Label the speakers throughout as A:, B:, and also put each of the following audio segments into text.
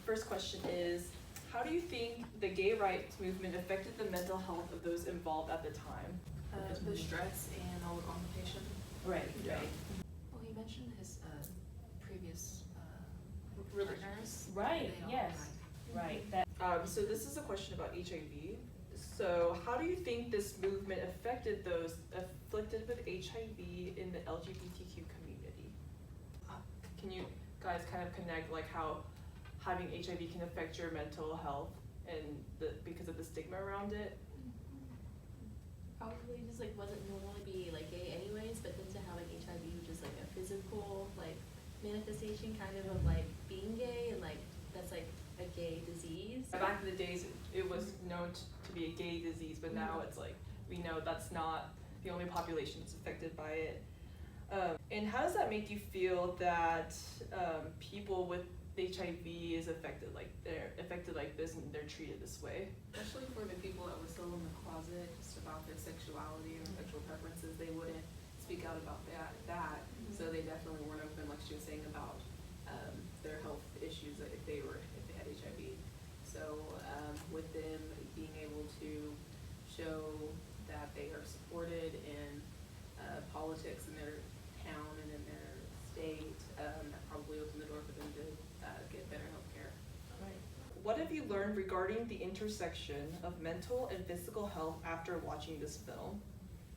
A: First question is, how do you think the gay rights movement affected the mental health of those involved at the time?
B: The stress and all the complication.
A: Right,
B: Yeah.
A: right.
C: Well, he mentioned his previous
A: Partners.
D: Right,
C: They all
D: yes,
C: died.
D: right. That
A: So this is a question about HIV. So how do you think this movement affected those afflicted with HIV in the LGBTQ community? Can you guys kind of connect like how having HIV can affect your mental health and because of the stigma around it?
E: Probably just like wasn't normal to be like gay anyways, but then to have like HIV, which is like a physical like manifestation kind of like being gay, and like that's like a gay disease.
A: Back in the days, it was known to be a gay disease, but now it's like we know that's not the only population that's affected by it. And how does that make you feel that people with HIV is affected like this and they're treated this way?
B: Especially for the people that were still in the closet just about their sexuality and sexual preferences, they wouldn't speak out about that. So they definitely weren't open, like she was saying, about their health issues if they had HIV. So with them being able to show that they are supported in politics in their town and in their state, that probably opened the door for them to get better health care.
A: Right. What have you learned regarding the intersection of mental and physical health after watching this film?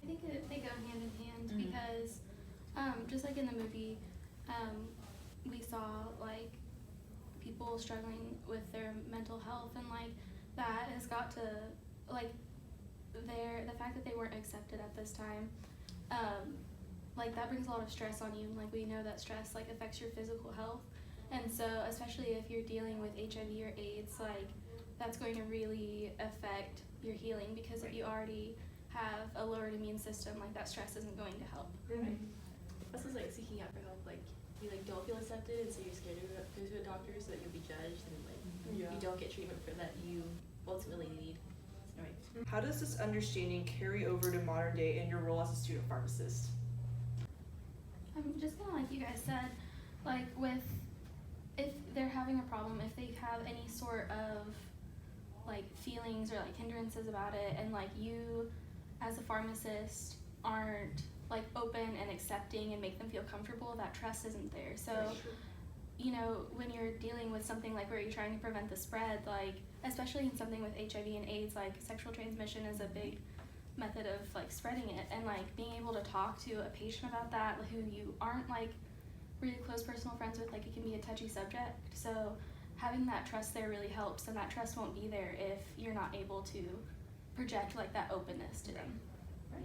F: I think they go hand in hand because just like in the movie, we saw like people struggling with their mental health, and like that has got to like the fact that they weren't accepted at this time, like that brings a lot of stress on you. Like we know that stress like affects your physical health, and so especially if you're dealing with HIV or AIDS, like that's going to really affect your healing, because if you already have a lowered immune system, like that stress isn't going to help.
A: Right.
E: This is like seeking out for help, like you like don't feel accepted, and so you're scared to go to a doctor so that you'll be judged, and like you don't get treatment for that you ultimately need. Right.
A: How does this understanding carry over to modern day in your role as a student pharmacist?
F: Just kind of like you guys said, like if they're having a problem, if they have any sort of like feelings or like hindrances about it, and like you as a pharmacist aren't like open and accepting and make them feel comfortable, that trust isn't there. So you know, when you're dealing with something like where you're trying to prevent the spread, like especially in something with HIV and AIDS, like sexual transmission is a big method of like spreading it, and like being able to talk to a patient about that who you aren't like really close personal friends with, like it can be a touchy subject. So having that trust there really helps, and that trust won't be there if you're not able to project like that openness to them. Right.